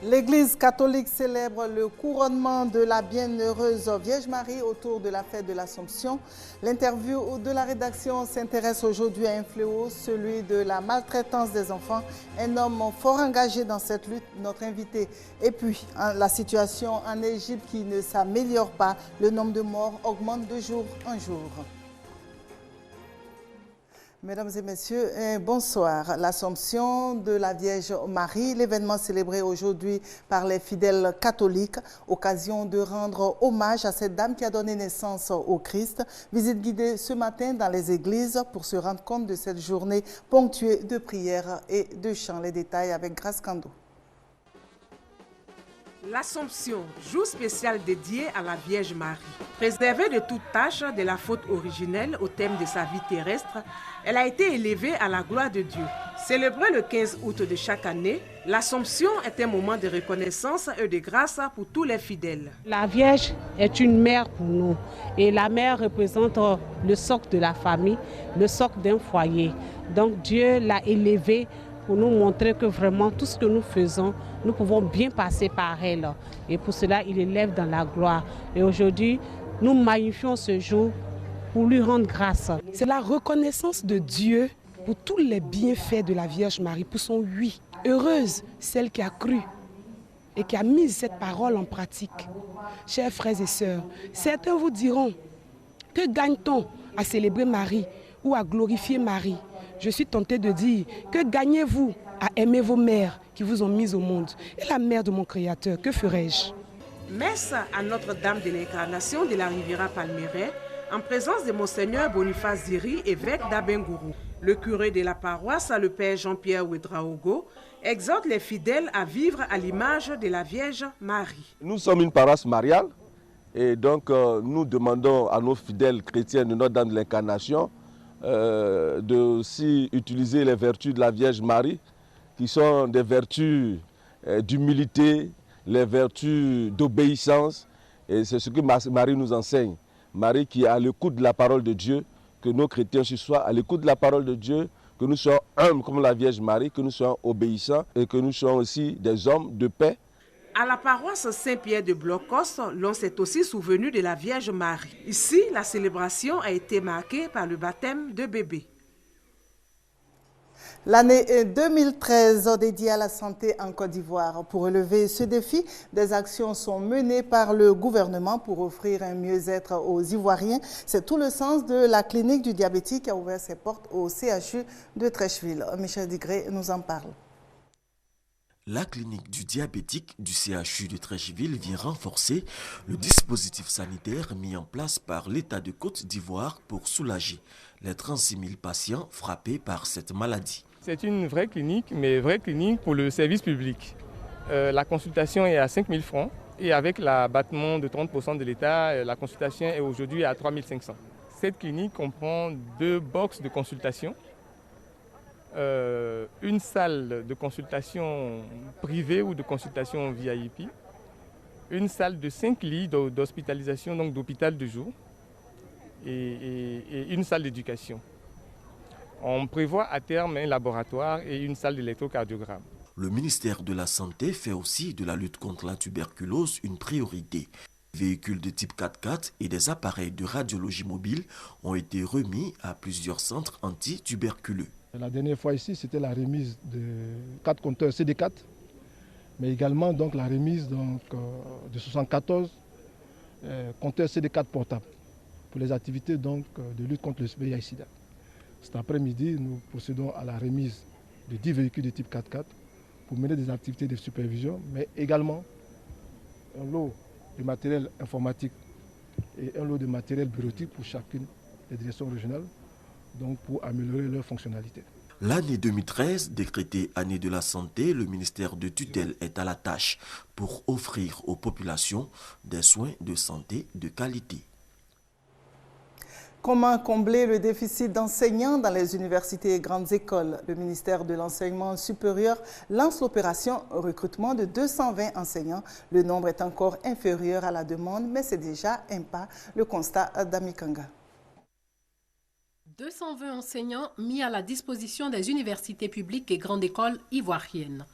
L'Église catholique célèbre le couronnement de la bienheureuse Vierge Marie autour de la fête de l'Assomption. L'interview de la rédaction s'intéresse aujourd'hui à un fléau, celui de la maltraitance des enfants. Un homme fort engagé dans cette lutte, notre invité. Et puis, la situation en Égypte qui ne s'améliore pas. Le nombre de morts augmente de jour en jour. Mesdames et messieurs, bonsoir. L'Assomption de la Vierge Marie, l'événement célébré aujourd'hui par les fidèles catholiques, occasion de rendre hommage à cette dame qui a donné naissance au Christ. Visite guidée ce matin dans les églises pour se rendre compte de cette journée ponctuée de prières et de chants. Les détails avec Grâce Kando. L'Assomption, jour spécial dédié à la Vierge Marie. Préservée de toute tâche de la faute originelle au thème de sa vie terrestre, elle a été élevée à la gloire de Dieu. Célébrée le 15 août de chaque année, l'Assomption est un moment de reconnaissance et de grâce pour tous les fidèles. La Vierge est une mère pour nous et la mère représente le socle de la famille, le socle d'un foyer. Donc Dieu l'a élevée pour nous montrer que vraiment tout ce que nous faisons, nous pouvons bien passer par elle. Et pour cela, il élève dans la gloire. Et aujourd'hui, nous magnifions ce jour pour lui rendre grâce. C'est la reconnaissance de Dieu pour tous les bienfaits de la Vierge Marie, pour son oui. Heureuse celle qui a cru et qui a mis cette parole en pratique. Chers frères et sœurs, certains vous diront, que gagne-t-on à célébrer Marie ou à glorifier Marie? Je suis tentée de dire, que gagnez-vous à aimer vos mères qui vous ont mis au monde? Et la mère de mon Créateur, que ferais-je? Messe à Notre-Dame de l'Incarnation de la Riviera Palmeraie, en présence de Monseigneur Boniface Ziri, évêque d'Abengourou. Le curé de la paroisse, le Père Jean-Pierre Ouedraogo, exhorte les fidèles à vivre à l'image de la Vierge Marie. Nous sommes une paroisse mariale et donc nous demandons à nos fidèles chrétiens de Notre-Dame de l'Incarnation de aussi utiliser les vertus de la Vierge Marie, qui sont des vertus d'humilité, les vertus d'obéissance. Et c'est ce que Marie nous enseigne. Marie qui est à l'écoute de la parole de Dieu, que nos chrétiens soient à l'écoute de la parole de Dieu, que nous soyons humbles comme la Vierge Marie, que nous soyons obéissants et que nous soyons aussi des hommes de paix. À la paroisse Saint-Pierre de Blocos, l'on s'est aussi souvenu de la Vierge Marie. Ici, la célébration a été marquée par le baptême de bébé. L'année 2013 dédiée à la santé en Côte d'Ivoire. Pour relever ce défi, des actions sont menées par le gouvernement pour offrir un mieux-être aux Ivoiriens. C'est tout le sens de la clinique du diabétique qui a ouvert ses portes au CHU de Trècheville. Michel Digré nous en parle. La clinique du diabétique du CHU de Trècheville vient renforcer le dispositif sanitaire mis en place par l'État de Côte d'Ivoire pour soulager les 36 000 patients frappés par cette maladie. C'est une vraie clinique, mais vraie clinique pour le service public. La consultation est à 5 000 francs et avec l'abattement de 30% de l'État, la consultation est aujourd'hui à 3 500. Cette clinique comprend 2 boxes de consultation, une salle de consultation privée ou de consultation VIP, une salle de 5 lits d'hospitalisation, donc d'hôpital de jour, et une salle d'éducation. On prévoit à terme un laboratoire et une salle d'électrocardiogramme. Le ministère de la Santé fait aussi de la lutte contre la tuberculose une priorité. Des véhicules de type 4x4 et des appareils de radiologie mobile ont été remis à plusieurs centres anti-tuberculeux. La dernière fois ici, c'était la remise de 4 compteurs CD4, mais également donc, la remise de 74 compteurs CD4 portables pour les activités donc, de lutte contre le VIH/SIDA. Cet après-midi, nous procédons à la remise de 10 véhicules de type 4x4 pour mener des activités de supervision, mais également un lot de matériel informatique et un lot de matériel bureautique pour chacune des directions régionales, donc pour améliorer leur fonctionnalité. L'année 2013, décrétée année de la santé, le ministère de tutelle est à la tâche pour offrir aux populations des soins de santé de qualité. Comment combler le déficit d'enseignants dans les universités et grandes écoles? Le ministère de l'Enseignement supérieur lance l'opération recrutement de 220 enseignants. Le nombre est encore inférieur à la demande, mais c'est déjà un pas. Le constat d'Amikanga. 220 enseignants mis à la disposition des universités publiques et grandes écoles ivoiriennes.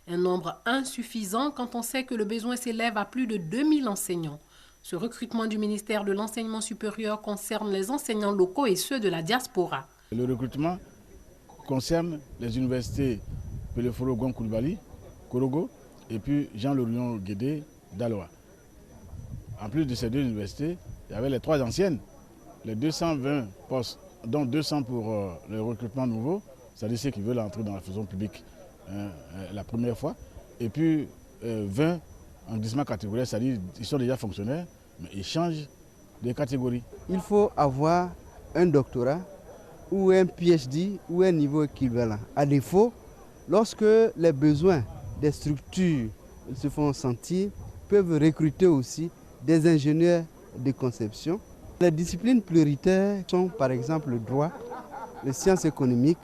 Un nombre insuffisant quand on sait que le besoin s'élève à plus de 2000 enseignants. Ce recrutement du ministère de l'Enseignement supérieur concerne les enseignants locaux et ceux de la diaspora. Le recrutement concerne les universités Peleforo Gon Koulibaly, Korogo et puis Jean-Laurion Guédé d'Aloa. En plus de ces deux universités, il y avait les 3 anciennes, les 220 postes, dont 200 pour le recrutement nouveau, c'est-à-dire ceux qui veulent entrer dans la fonction publique la première fois, et puis 20 en glissement catégoriel, c'est-à-dire qu'ils sont déjà fonctionnaires, mais ils changent de catégorie. Il faut avoir un doctorat ou un PhD ou un niveau équivalent. À défaut, lorsque les besoins des structures se font sentir, peuvent recruter aussi des ingénieurs de conception. Les disciplines prioritaires sont par exemple le droit, les sciences économiques,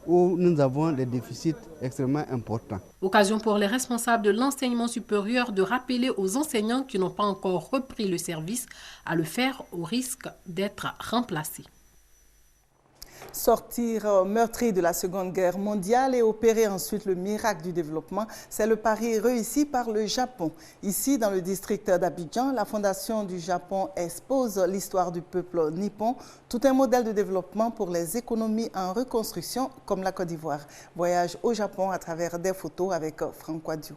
où nous avons des déficits extrêmement importants. Occasion pour les responsables de l'enseignement supérieur de rappeler aux enseignants qui n'ont pas encore repris le service à le faire au risque d'être remplacés. Sortir meurtri de la Seconde Guerre mondiale et opérer ensuite le miracle du développement, c'est le pari réussi par le Japon. Ici, dans le district d'Abidjan, la Fondation du Japon expose l'histoire du peuple nippon, tout un modèle de développement pour les économies en reconstruction comme la Côte d'Ivoire. Voyage au Japon à travers des photos avec Franck Wadiou.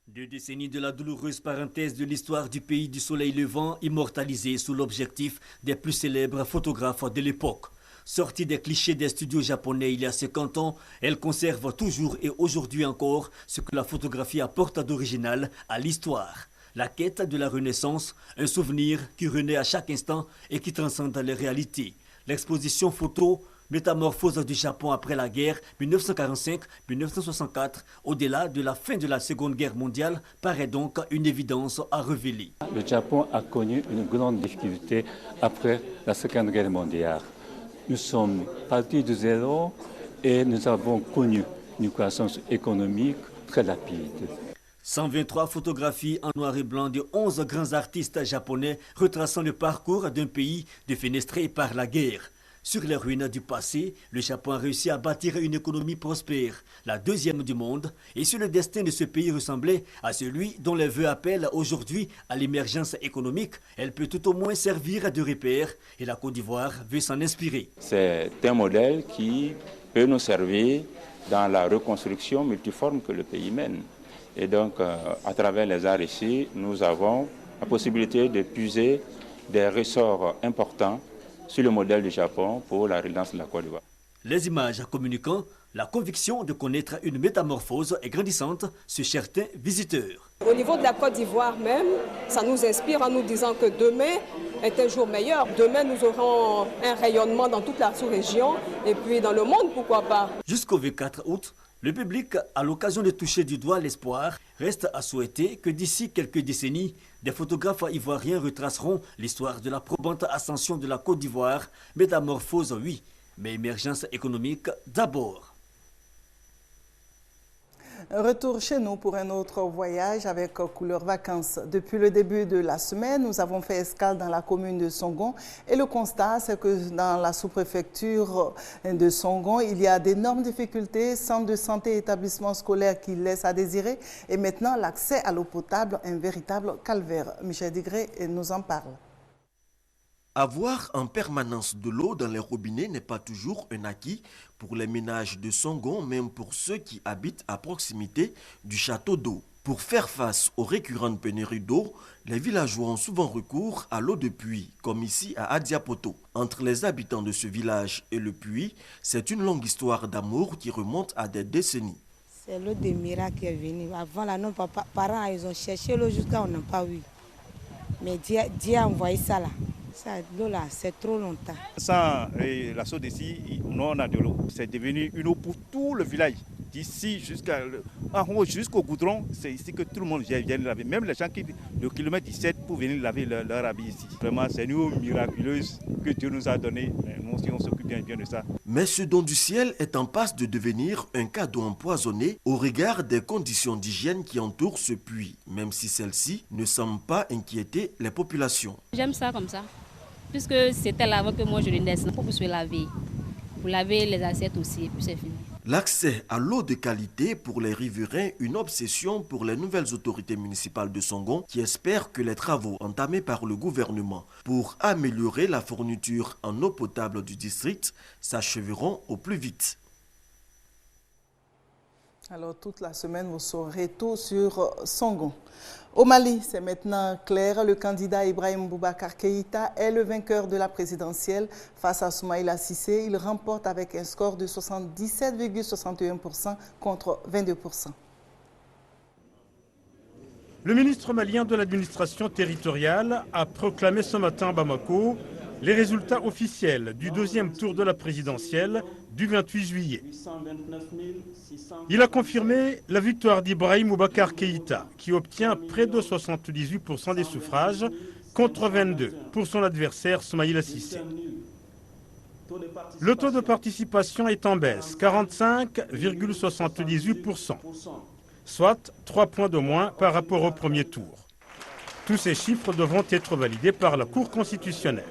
2 décennies de la douloureuse parenthèse de l'histoire du pays du soleil levant, immortalisée sous l'objectif des plus célèbres photographes de l'époque. Sortie des clichés des studios japonais il y a 50 ans, elle conserve toujours et aujourd'hui encore ce que la photographie apporte d'original à l'histoire. La quête de la Renaissance, un souvenir qui renaît à chaque instant et qui transcende les réalités. L'exposition photo Métamorphose du Japon après la guerre 1945-1964, au-delà de la fin de la Seconde Guerre mondiale, paraît donc une évidence à révéler. Le Japon a connu une grande difficulté après la Seconde Guerre mondiale. Nous sommes partis de zéro et nous avons connu une croissance économique très rapide. 123 photographies en noir et blanc de 11 grands artistes japonais retraçant le parcours d'un pays défenestré par la guerre. Sur les ruines du passé, le Japon a réussi à bâtir une économie prospère, la deuxième du monde, et si le destin de ce pays ressemblait à celui dont les vœux appellent aujourd'hui à l'émergence économique, elle peut tout au moins servir de repère, et la Côte d'Ivoire veut s'en inspirer. C'est un modèle qui peut nous servir dans la reconstruction multiforme que le pays mène. Et donc, à travers les arts ici, nous avons la possibilité de puiser des ressorts importants sur le modèle du Japon pour la relance de la Côte d'Ivoire. Les images communiquant la conviction de connaître une métamorphose est grandissante chez certains visiteurs. Au niveau de la Côte d'Ivoire même, ça nous inspire en nous disant que demain est un jour meilleur. Demain, nous aurons un rayonnement dans toute la sous-région et puis dans le monde, pourquoi pas. Jusqu'au 24 août, le public, à l'occasion de toucher du doigt l'espoir, reste à souhaiter que d'ici quelques décennies, des photographes ivoiriens retraceront l'histoire de la probante ascension de la Côte d'Ivoire. Métamorphose, oui, mais émergence économique d'abord. Retour chez nous pour un autre voyage avec Couleur Vacances. Depuis le début de la semaine, nous avons fait escale dans la commune de Songon et le constat, c'est que dans la sous-préfecture de Songon, il y a d'énormes difficultés, centres de santé et établissements scolaires qui laissent à désirer et maintenant l'accès à l'eau potable, un véritable calvaire. Michel Digré nous en parle. Avoir en permanence de l'eau dans les robinets n'est pas toujours un acquis pour les ménages de Songon, même pour ceux qui habitent à proximité du château d'eau. Pour faire face aux récurrentes pénuries d'eau, les villageois ont souvent recours à l'eau de puits, comme ici à Adiapoto. Entre les habitants de ce village et le puits, c'est une longue histoire d'amour qui remonte à des décennies. C'est l'eau de Mira qui est venue. Avant, là, nos parents, ils ont cherché l'eau jusqu'à on n'a pas eu. Mais Dieu a envoyé ça là. L'eau là, c'est trop longtemps. Sans la source d'ici, on a de l'eau. C'est devenu une eau pour tout le village. D'ici jusqu'au goudron, c'est ici que tout le monde vient laver. Même les gens qui de kilomètre 17 pour venir laver leur habit ici. Vraiment, c'est une eau miraculeuse que Dieu nous a donnée. Nous aussi, on s'occupe bien de ça. Mais ce don du ciel est en passe de devenir un cadeau empoisonné au regard des conditions d'hygiène qui entourent ce puits, même si celle-ci ne semble pas inquiéter les populations. J'aime ça comme ça. Puisque c'était là avant que moi je le naisse, pour se laver. Pour laver les assiettes aussi, et puis c'est fini. L'accès à l'eau de qualité pour les riverains, une obsession pour les nouvelles autorités municipales de Songon qui espèrent que les travaux entamés par le gouvernement pour améliorer la fourniture en eau potable du district s'achèveront au plus vite. Alors, toute la semaine, vous saurez tout sur Songon. Au Mali, c'est maintenant clair, le candidat Ibrahim Boubacar Keïta est le vainqueur de la présidentielle face à Soumaïla Cissé. Il remporte avec un score de 77,61% contre 22%. Le ministre malien de l'administration territoriale a proclamé ce matin à Bamako les résultats officiels du deuxième tour de la présidentielle du 28 juillet. Il a confirmé la victoire d'Ibrahim Boubacar Keïta, qui obtient près de 78% des suffrages contre 22% pour son adversaire Soumaïla Cissé. Le taux de participation est en baisse, 45,78%, soit 3 points de moins par rapport au premier tour. Tous ces chiffres devront être validés par la Cour constitutionnelle.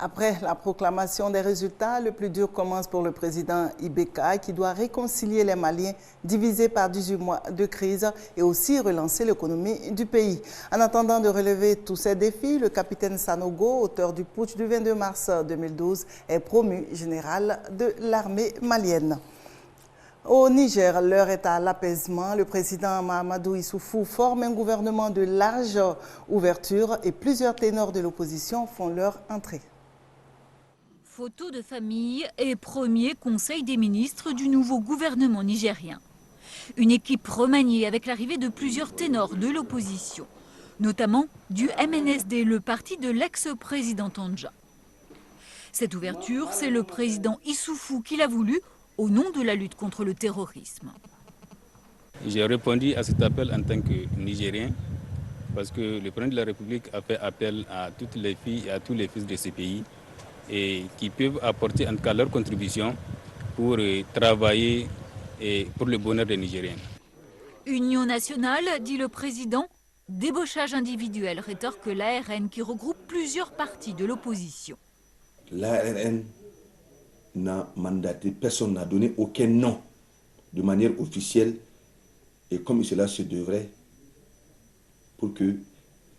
Après la proclamation des résultats, le plus dur commence pour le président Ibeka qui doit réconcilier les Maliens divisés par 18 mois de crise et aussi relancer l'économie du pays. En attendant de relever tous ces défis, le capitaine Sanogo, auteur du putsch du 22 mars 2012, est promu général de l'armée malienne. Au Niger, l'heure est à l'apaisement. Le président Mahamadou Issoufou forme un gouvernement de large ouverture et plusieurs ténors de l'opposition font leur entrée. Photo de famille et premier conseil des ministres du nouveau gouvernement nigérien. Une équipe remaniée avec l'arrivée de plusieurs ténors de l'opposition, notamment du MNSD, le parti de l'ex-président Tandja. Cette ouverture, c'est le président Issoufou qui l'a voulu au nom de la lutte contre le terrorisme. J'ai répondu à cet appel en tant que Nigérien parce que le président de la République a fait appel à toutes les filles et à tous les fils de ce pays et qui peuvent apporter en tout cas leur contribution pour travailler et pour le bonheur des Nigériens. Union nationale, dit le président, débauchage individuel, rétorque l'ARN qui regroupe plusieurs partis de l'opposition. L'ARN n'a mandaté, personne n'a donné aucun nom de manière officielle et comme cela se devrait pour que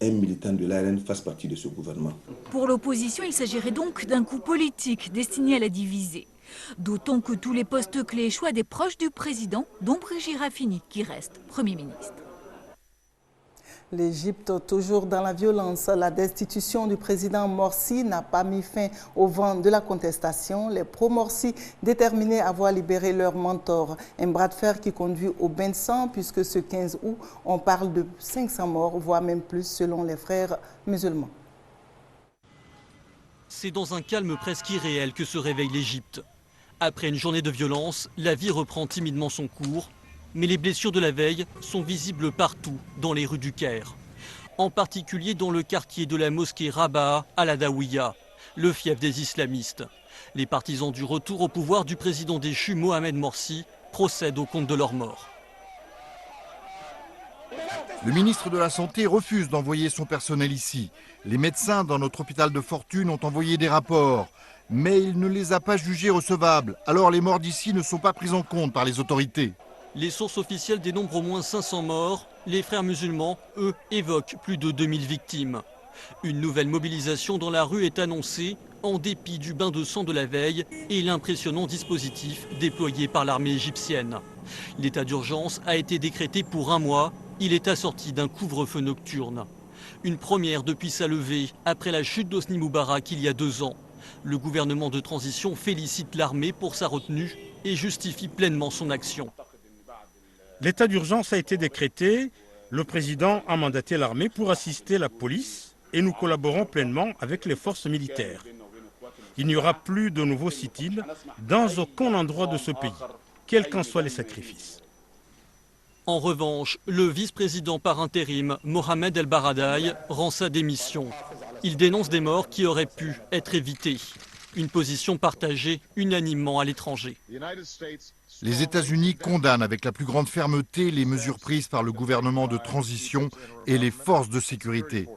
un militant de l'ARN fasse partie de ce gouvernement. Pour l'opposition, il s'agirait donc d'un coup politique destiné à la diviser. D'autant que tous les postes clés échouent à des proches du président, dont Brigitte Raffini, qui reste Premier ministre. L'Égypte, toujours dans la violence, la destitution du président Morsi n'a pas mis fin au vent de la contestation. Les pro-Morsi déterminés à voir libérer leur mentor. Un bras de fer qui conduit au bain de sang puisque ce 15 août, on parle de 500 morts, voire même plus selon les frères musulmans. C'est dans un calme presque irréel que se réveille l'Égypte. Après une journée de violence, la vie reprend timidement son cours. Mais les blessures de la veille sont visibles partout dans les rues du Caire. En particulier dans le quartier de la mosquée Rabaa à la Dawiya, le fief des islamistes. Les partisans du retour au pouvoir du président déchu Mohamed Morsi procèdent au compte de leurs morts. Le ministre de la Santé refuse d'envoyer son personnel ici. Les médecins dans notre hôpital de fortune ont envoyé des rapports, mais il ne les a pas jugés recevables. Alors les morts d'ici ne sont pas prises en compte par les autorités. Les sources officielles dénombrent au moins 500 morts. Les frères musulmans, eux, évoquent plus de 2000 victimes. Une nouvelle mobilisation dans la rue est annoncée, en dépit du bain de sang de la veille et l'impressionnant dispositif déployé par l'armée égyptienne. L'état d'urgence a été décrété pour 1 mois. Il est assorti d'un couvre-feu nocturne. Une première depuis sa levée, après la chute d'Hosni Moubarak il y a 2 ans. Le gouvernement de transition félicite l'armée pour sa retenue et justifie pleinement son action. L'état d'urgence a été décrété. Le président a mandaté l'armée pour assister la police et nous collaborons pleinement avec les forces militaires. Il n'y aura plus de nouveaux sit-ins dans aucun endroit de ce pays, quels qu'en soient les sacrifices. En revanche, le vice-président par intérim, Mohamed El Baradei, rend sa démission. Il dénonce des morts qui auraient pu être évitées. Une position partagée unanimement à l'étranger. Les États-Unis condamnent avec la plus grande fermeté les mesures prises par le gouvernement de transition et les forces de sécurité.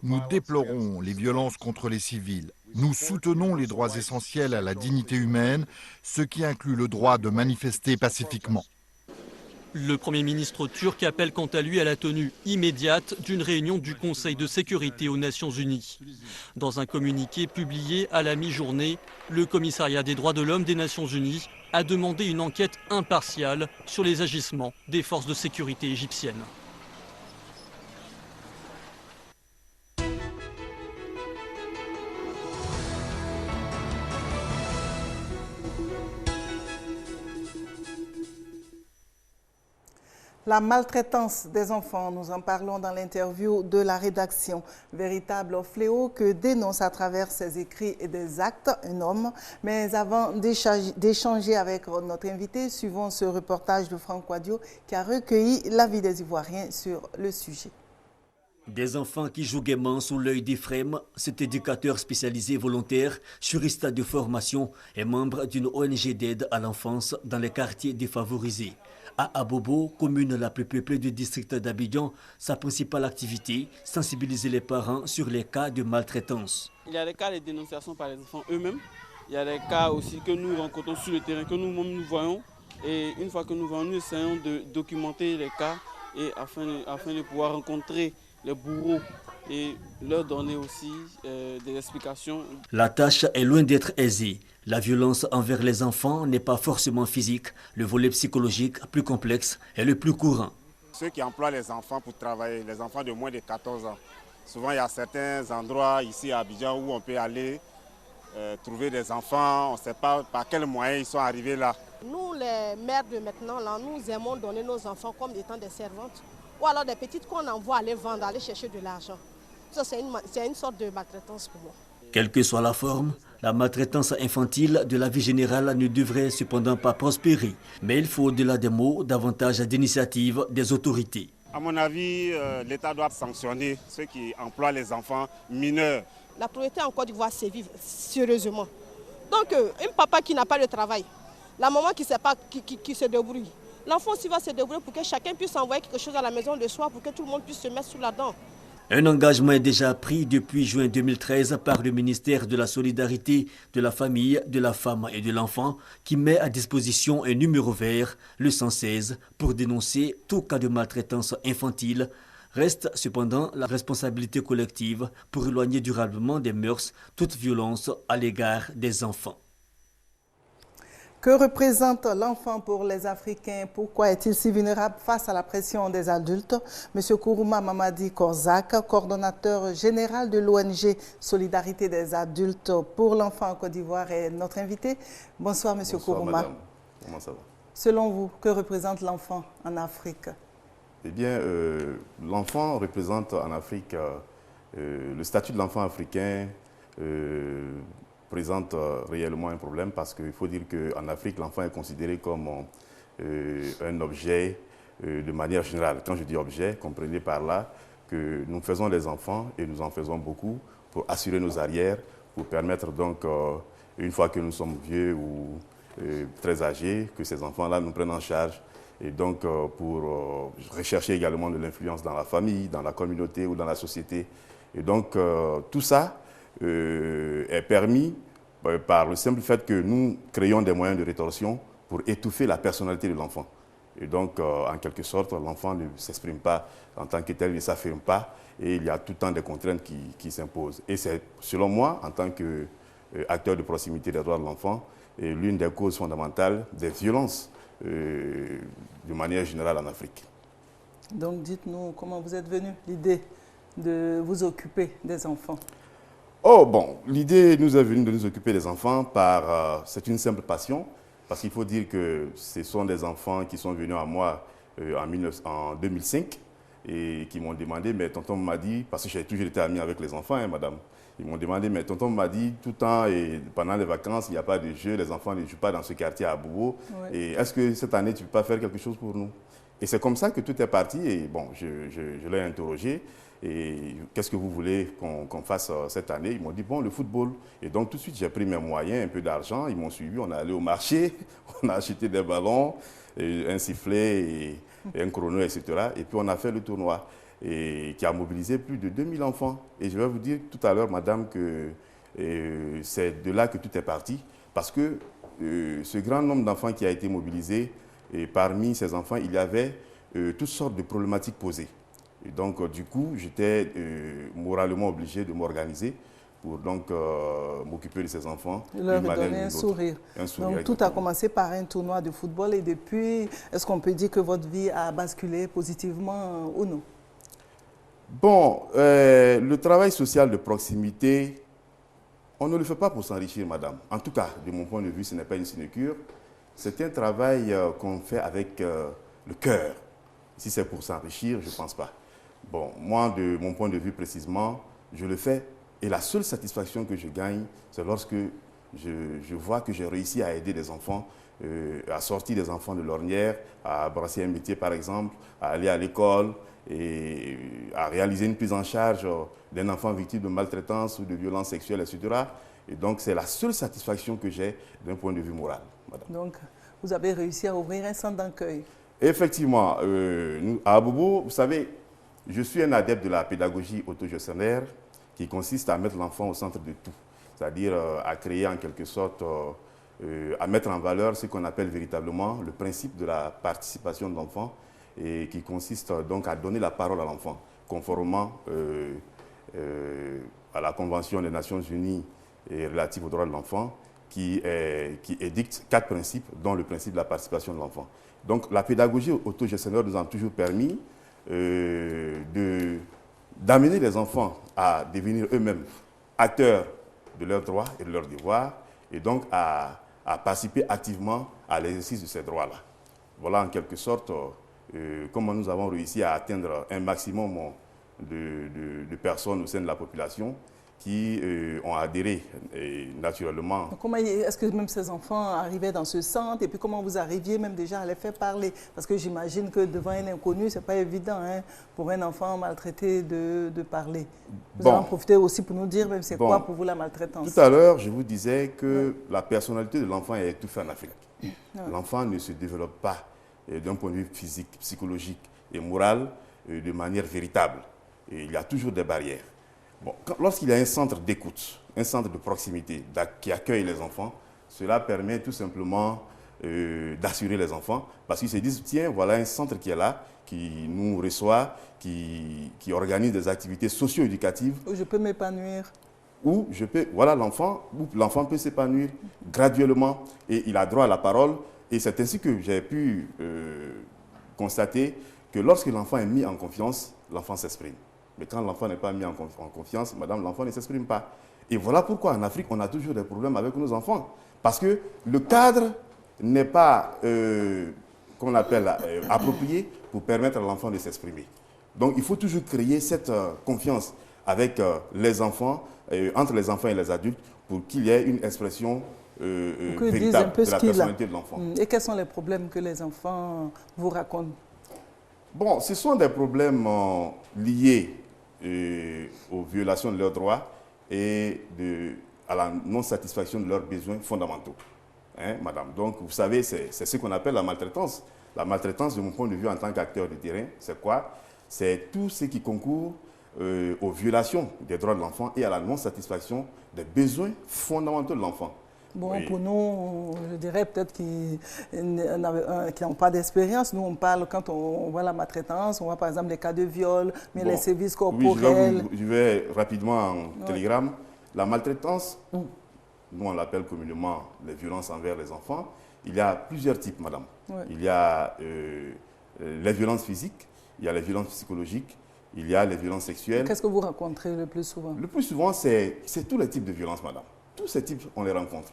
Nous déplorons les violences contre les civils. Nous soutenons les droits essentiels à la dignité humaine, ce qui inclut le droit de manifester pacifiquement. Le Premier ministre turc appelle quant à lui à la tenue immédiate d'une réunion du Conseil de sécurité aux Nations Unies. Dans un communiqué publié à la mi-journée, le Commissariat des droits de l'homme des Nations Unies a demandé une enquête impartiale sur les agissements des forces de sécurité égyptiennes. La maltraitance des enfants, nous en parlons dans l'interview de la rédaction. Véritable fléau que dénonce à travers ses écrits et des actes un homme. Mais avant d'échanger avec notre invité, suivons ce reportage de Franck Wadio qui a recueilli l'avis des Ivoiriens sur le sujet. Des enfants qui jouent gaiement sous l'œil d'Ephrem, cet éducateur spécialisé volontaire, juriste de formation et membre d'une ONG d'aide à l'enfance dans les quartiers défavorisés. À Abobo, commune la plus peuplée du district d'Abidjan, sa principale activité, sensibiliser les parents sur les cas de maltraitance. Il y a des cas de dénonciation par les enfants eux-mêmes. Il y a des cas aussi que nous rencontrons sur le terrain, que nous-mêmes nous voyons. Et une fois que nous voyons, nous essayons de documenter les cas et afin de pouvoir rencontrer les bourreaux et leur donner aussi des explications. La tâche est loin d'être aisée. La violence envers les enfants n'est pas forcément physique. Le volet psychologique, plus complexe, est le plus courant. Ceux qui emploient les enfants pour travailler, les enfants de moins de 14 ans, souvent il y a certains endroits ici à Abidjan où on peut aller trouver des enfants, on ne sait pas par quels moyens ils sont arrivés là. Nous, les mères de maintenant, là, nous aimons donner nos enfants comme étant des servantes ou alors des petites qu'on envoie aller vendre, aller chercher de l'argent. Ça, c'est une sorte de maltraitance pour moi. Quelle que soit la forme, la maltraitance infantile de la vie générale ne devrait cependant pas prospérer. Mais il faut, au-delà des mots, davantage d'initiatives des autorités. À mon avis, l'État doit sanctionner ceux qui emploient les enfants mineurs. La pauvreté en Côte d'Ivoire sévit sérieusement. Donc, un papa qui n'a pas de travail, la maman qui se débrouille, l'enfant aussi va se débrouiller pour que chacun puisse envoyer quelque chose à la maison le soir, pour que tout le monde puisse se mettre sous la dent. Un engagement est déjà pris depuis juin 2013 par le ministère de la Solidarité, de la Famille, de la Femme et de l'Enfant qui met à disposition un numéro vert, le 116, pour dénoncer tout cas de maltraitance infantile. Reste cependant la responsabilité collective pour éloigner durablement des mœurs toute violence à l'égard des enfants. Que représente l'enfant pour les Africains? Pourquoi est-il si vulnérable face à la pression des adultes? Monsieur Kourouma Mamadi Korzak, coordonnateur général de l'ONG Solidarité des adultes pour l'enfant en Côte d'Ivoire, est notre invité. Bonsoir, Monsieur Kourouma. Madame. Comment ça va? Selon vous, que représente l'enfant en Afrique? Eh bien, l'enfant représente en Afrique, le statut de l'enfant africain présente réellement un problème parce qu'il faut dire qu'en Afrique, l'enfant est considéré comme un objet de manière générale. Quand je dis objet, comprenez par là que nous faisons les enfants et nous en faisons beaucoup pour assurer nos arrières, pour permettre donc, une fois que nous sommes vieux ou très âgés, que ces enfants-là nous prennent en charge. Et donc, pour rechercher également de l'influence dans la famille, dans la communauté ou dans la société. Et donc, tout ça est permis par le simple fait que nous créons des moyens de rétorsion pour étouffer la personnalité de l'enfant. Et donc, en quelque sorte, l'enfant ne s'exprime pas en tant que tel, il ne s'affirme pas, et il y a tout le temps des contraintes qui s'imposent. Et c'est, selon moi, en tant qu'acteur de proximité des droits de l'enfant, l'une des causes fondamentales des violences de manière générale en Afrique. Donc, dites-nous comment vous êtes venu l'idée de vous occuper des enfants? Oh, bon, l'idée nous est venue de nous occuper des enfants par... c'est une simple passion, parce qu'il faut dire que ce sont des enfants qui sont venus à moi en 2005 et qui m'ont demandé, mais tonton m'a dit, parce que j'ai toujours été ami avec les enfants, hein, madame, ils m'ont demandé, mais tonton m'a dit tout le temps, et pendant les vacances, il n'y a pas de jeu, les enfants ne jouent pas dans ce quartier à Bobo, ouais. Et est-ce que cette année, tu ne peux pas faire quelque chose pour nous? Et c'est comme ça que tout est parti, et bon, je l'ai interrogé. Et qu'est-ce que vous voulez qu'on fasse cette année? Ils m'ont dit, bon, le football. Et donc, tout de suite, j'ai pris mes moyens, un peu d'argent. Ils m'ont suivi, on est allé au marché, on a acheté des ballons, un sifflet, et un chrono, etc. Et puis, on a fait le tournoi, et qui a mobilisé plus de 2000 enfants. Et je vais vous dire tout à l'heure, madame, que c'est de là que tout est parti, parce que ce grand nombre d'enfants qui a été mobilisé, et parmi ces enfants, il y avait toutes sortes de problématiques posées. Et donc, du coup, j'étais moralement obligé de m'organiser pour donc m'occuper de ces enfants. Leur donner un sourire. Donc, tout a commencé par un tournoi de football et depuis, est-ce qu'on peut dire que votre vie a basculé positivement ou non? Bon, le travail social de proximité, on ne le fait pas pour s'enrichir, madame. En tout cas, de mon point de vue, ce n'est pas une sinecure. C'est un travail qu'on fait avec le cœur. Si c'est pour s'enrichir, je ne pense pas. Bon, moi, de mon point de vue précisément, je le fais et la seule satisfaction que je gagne, c'est lorsque je vois que j'ai réussi à aider des enfants, à sortir des enfants de l'ornière, à brasser un métier par exemple, à aller à l'école et à réaliser une prise en charge d'un enfant victime de maltraitance ou de violence sexuelle, etc. Et donc, c'est la seule satisfaction que j'ai d'un point de vue moral, madame. Donc, vous avez réussi à ouvrir un centre d'accueil? Effectivement. À Abobo, vous savez, je suis un adepte de la pédagogie autogestionnaire qui consiste à mettre l'enfant au centre de tout. C'est-à-dire à créer en quelque sorte, à mettre en valeur ce qu'on appelle véritablement le principe de la participation de l'enfant et qui consiste donc à donner la parole à l'enfant, conformément à la Convention des Nations Unies relative aux droits de l'enfant qui édicte 4 principes, dont le principe de la participation de l'enfant. Donc la pédagogie autogestionnaire nous a toujours permis d'amener les enfants à devenir eux-mêmes acteurs de leurs droits et de leurs devoirs et donc à participer activement à l'exercice de ces droits-là. Voilà en quelque sorte comment nous avons réussi à atteindre un maximum de personnes au sein de la population qui ont adhéré naturellement. Comment est-ce que même ces enfants arrivaient dans ce centre et puis comment vous arriviez même déjà à les faire parler? Parce que j'imagine que devant un inconnu, ce n'est pas évident pour un enfant maltraité de parler. Vous en profitez aussi pour nous dire même c'est quoi pour vous la maltraitance? Tout à l'heure, je vous disais que la personnalité de l'enfant est étouffée en Afrique. L'enfant ne se développe pas d'un point de vue physique, psychologique et moral de manière véritable. Et il y a toujours des barrières. Bon, lorsqu'il y a un centre d'écoute, un centre de proximité qui accueille les enfants, cela permet tout simplement d'assurer les enfants parce qu'ils se disent, tiens, voilà un centre qui est là, qui nous reçoit, qui organise des activités socio-éducatives. Où je peux m'épanouir. Où je peux, voilà l'enfant peut s'épanouir graduellement et il a droit à la parole. Et c'est ainsi que j'ai pu constater que lorsque l'enfant est mis en confiance, l'enfant s'exprime. Mais quand l'enfant n'est pas mis en confiance, madame, l'enfant ne s'exprime pas. Et voilà pourquoi en Afrique, on a toujours des problèmes avec nos enfants. Parce que le cadre n'est pas, qu'on appelle, approprié pour permettre à l'enfant de s'exprimer. Donc, il faut toujours créer cette confiance avec les enfants, entre les enfants et les adultes, pour qu'il y ait une expression véritable de la personnalité de l'enfant. Et quels sont les problèmes que les enfants vous racontent? Bon, ce sont des problèmes liés aux violations de leurs droits et à la non-satisfaction de leurs besoins fondamentaux. Hein, madame? Donc, vous savez, c'est ce qu'on appelle la maltraitance. La maltraitance, de mon point de vue en tant qu'acteur de terrain, c'est quoi? C'est tout ce qui concourt aux violations des droits de l'enfant et à la non-satisfaction des besoins fondamentaux de l'enfant. Bon, oui. Pour nous, je dirais peut-être qui n'ont pas d'expérience. Nous, on parle, quand on voit la maltraitance, on voit par exemple les cas de viol, mais les services corporels. Oui, je vais rapidement en télégramme. La maltraitance, nous on l'appelle communément les violences envers les enfants. Il y a plusieurs types, madame. Oui. Il y a les violences physiques, il y a les violences psychologiques, il y a les violences sexuelles. Qu'est-ce que vous rencontrez le plus souvent? Le plus souvent, c'est tous les types de violences, madame. Tous ces types, on les rencontre.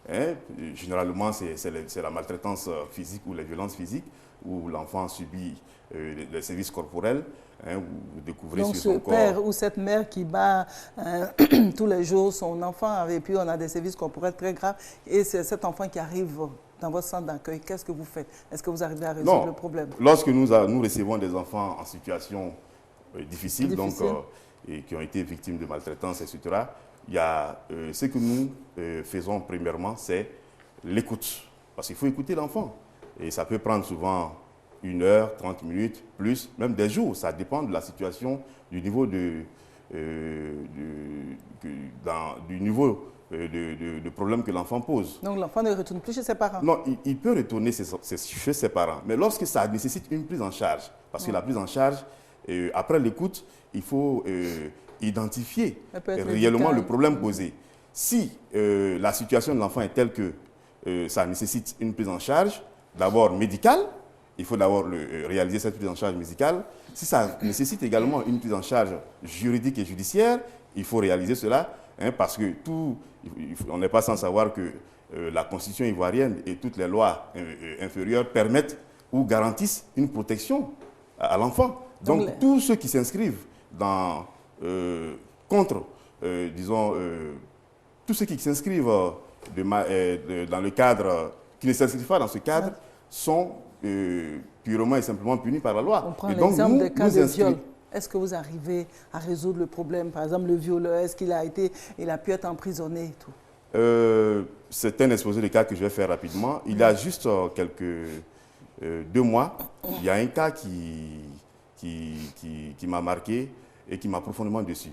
Hein? Généralement, c'est la maltraitance physique ou les violences physiques, où l'enfant subit des sévices corporels, hein, vous découvrez donc sur son corps. Donc ce père ou cette mère qui bat tous les jours son enfant, et puis on a des sévices corporels très graves, et c'est cet enfant qui arrive dans votre centre d'accueil, qu'est-ce que vous faites? Est-ce que vous arrivez à résoudre le problème? Lorsque nous recevons des enfants en situation difficile. Donc, et qui ont été victimes de maltraitance, etc., il y a ce que nous faisons premièrement, c'est l'écoute. Parce qu'il faut écouter l'enfant. Et ça peut prendre souvent 1 heure, 30 minutes, plus, même des jours. Ça dépend de la situation, du niveau du niveau de problème que l'enfant pose. Donc l'enfant ne retourne plus chez ses parents? Non, il peut retourner chez ses parents, mais lorsque ça nécessite une prise en charge, parce que la prise en charge, après l'écoute, il faut identifier réellement le problème posé. Si la situation de l'enfant est telle que ça nécessite une prise en charge, d'abord médicale, il faut d'abord réaliser cette prise en charge médicale. Si ça nécessite également une prise en charge juridique et judiciaire, il faut réaliser cela, hein, parce que on n'est pas sans savoir que la Constitution ivoirienne et toutes les lois inférieures permettent ou garantissent une protection à l'enfant. Donc tous ceux qui s'inscrivent tous ceux qui s'inscrivent dans le cadre, qui ne s'inscrivent pas dans ce cadre, sont purement et simplement punis par la loi. On prend l'exemple des cas de viol. Est-ce que vous arrivez à résoudre le problème? Par exemple, le violeur, est-ce qu'il a pu être emprisonné et tout? C'est un exposé de cas que je vais faire rapidement. Il y a juste 2 mois, il y a un cas qui m'a marqué et qui m'a profondément déçu.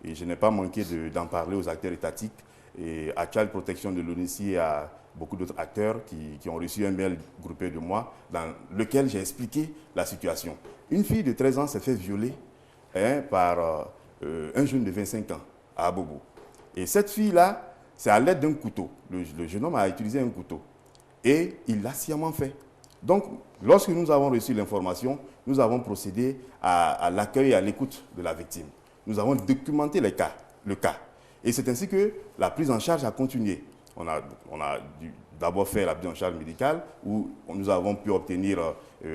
Et je n'ai pas manqué d'en parler aux acteurs étatiques, et à Child Protection de l'ONUCI et à beaucoup d'autres acteurs qui ont reçu un mail groupé de moi dans lequel j'ai expliqué la situation. Une fille de 13 ans s'est fait violer par un jeune de 25 ans à Abobo. Et cette fille-là, c'est à l'aide d'un couteau. Le jeune homme a utilisé un couteau. Et il l'a sciemment fait. Donc, lorsque nous avons reçu l'information, nous avons procédé à l'accueil et à l'écoute de la victime. Nous avons documenté le cas. Et c'est ainsi que la prise en charge a continué. On a d'abord fait la prise en charge médicale, où nous avons pu obtenir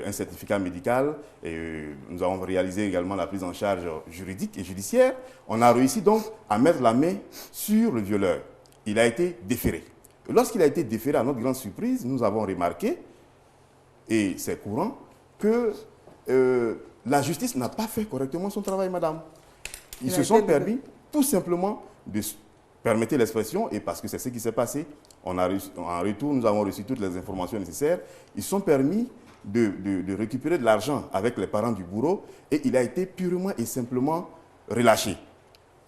un certificat médical, et nous avons réalisé également la prise en charge juridique et judiciaire. On a réussi donc à mettre la main sur le violeur. Il a été déféré. Lorsqu'il a été déféré, à notre grande surprise, nous avons remarqué, et c'est courant, que la justice n'a pas fait correctement son travail, madame. Ils se sont permis tout simplement de permettre l'expression, et parce que c'est ce qui s'est passé, en retour, nous avons reçu toutes les informations nécessaires. Ils se sont permis de récupérer de l'argent avec les parents du bourreau, et il a été purement et simplement relâché.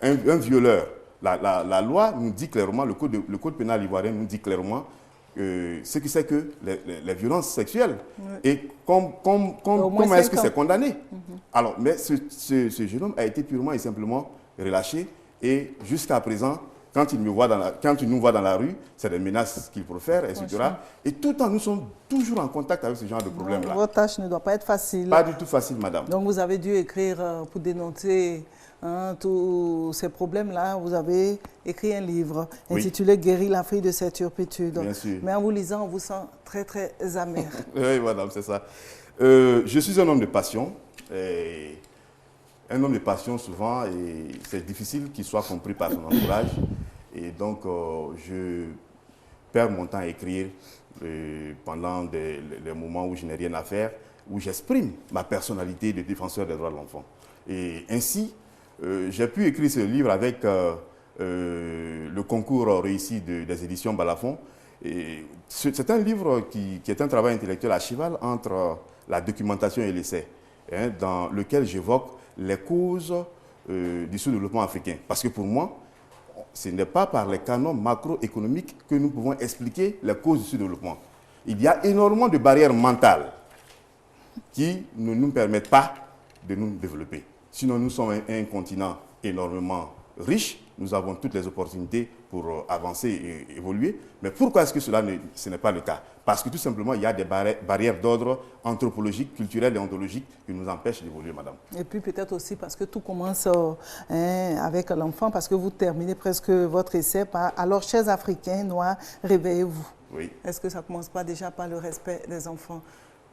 Un violeur, la loi nous dit clairement, le code pénal ivoirien nous dit clairement ce que c'est que les violences sexuelles, et comment est-ce que c'est condamné. Alors, mais ce jeune homme a été purement et simplement relâché, et jusqu'à présent, quand il nous voit dans la rue, c'est des menaces qu'il profère, etc. Et tout le temps, nous sommes toujours en contact avec ce genre de problème-là. Votre tâche ne doit pas être facile. Pas du tout facile, madame. Donc vous avez dû écrire pour dénoncer tous ces problèmes-là. Vous avez écrit un livre intitulé « Guérir l'Afrique de ses turpitudes ». Bien sûr. Mais en vous lisant, on vous sent très, très amer. Oui, madame, c'est ça. Je suis un homme de passion. Un homme de passion, souvent, et c'est difficile qu'il soit compris par son entourage. Et donc, je perds mon temps à écrire pendant les moments où je n'ai rien à faire, où j'exprime ma personnalité de défenseur des droits de l'enfant. Et ainsi, j'ai pu écrire ce livre avec le concours réussi des éditions Balafon. C'est un livre qui est un travail intellectuel à cheval entre la documentation et l'essai, dans lequel j'évoque les causes du sous-développement africain. Parce que pour moi, ce n'est pas par les canons macroéconomiques que nous pouvons expliquer les causes du sous-développement. Il y a énormément de barrières mentales qui ne nous permettent pas de nous développer. Sinon, nous sommes un continent énormément riche, nous avons toutes les opportunités pour avancer et évoluer. Mais pourquoi est-ce que ce n'est pas le cas? Parce que tout simplement, il y a des barrières d'ordre anthropologique, culturel et ontologique qui nous empêchent d'évoluer, madame. Et puis peut-être aussi parce que tout commence avec l'enfant, parce que vous terminez presque votre essai par « Alors, chers Africains noirs, réveillez-vous ». Oui. Est-ce que ça ne commence pas déjà par le respect des enfants?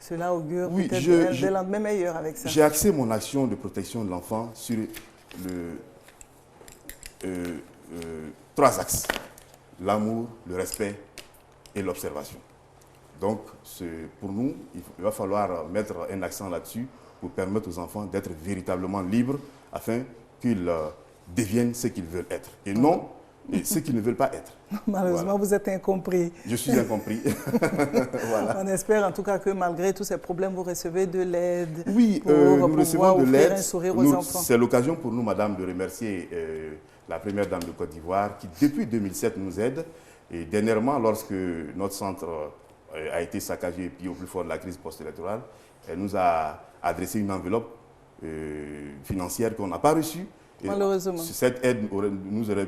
Cela augure peut-être des lendemains meilleurs avec ça. J'ai axé mon action de protection de l'enfant sur 3 axes: l'amour, le respect et l'observation. Donc, pour nous, il va falloir mettre un accent là-dessus pour permettre aux enfants d'être véritablement libres afin qu'ils deviennent ce qu'ils veulent être et non ce qu'ils ne veulent pas être. Malheureusement, vous êtes incompris. Je suis incompris. Voilà. On espère en tout cas que malgré tous ces problèmes, vous recevez de l'aide. Oui, nous recevons de l'aide. Un sourire aux enfants. C'est l'occasion pour nous, madame, de remercier la première dame de Côte d'Ivoire, qui depuis 2007 nous aide. Et dernièrement, lorsque notre centre a été saccagé et puis au plus fort de la crise post-électorale, elle nous a adressé une enveloppe financière qu'on n'a pas reçue. Et malheureusement. Cette aide nous aurait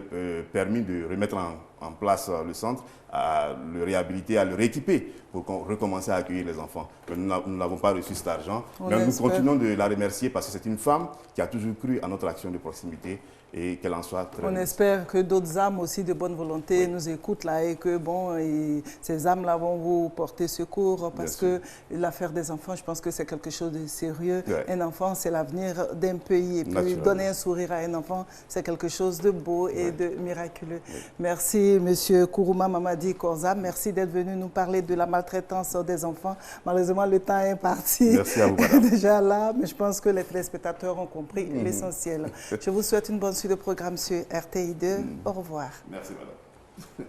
permis de remettre en place le centre, à le réhabiliter, à le rééquiper pour recommencer à accueillir les enfants. Mais nous n'avons pas reçu cet argent. Mais nous continuons de la remercier parce que c'est une femme qui a toujours cru à notre action de proximité et qu'elle en soit très... On espère que d'autres âmes aussi de bonne volonté nous écoutent là et que ces âmes-là vont vous porter secours parce que l'affaire des enfants, je pense que c'est quelque chose de sérieux. Un enfant, c'est l'avenir d'un pays et puis donner un sourire à un enfant, c'est quelque chose de beau et de miraculeux. Merci Monsieur Kourouma Mamadi Korza, merci d'être venu nous parler de la maltraitance des enfants. Malheureusement, le temps est parti. Merci à vous, madame. Déjà là, mais je pense que les téléspectateurs ont compris l'essentiel. Je vous souhaite une bonne suite de programme sur RTI2. Au revoir. Merci, madame.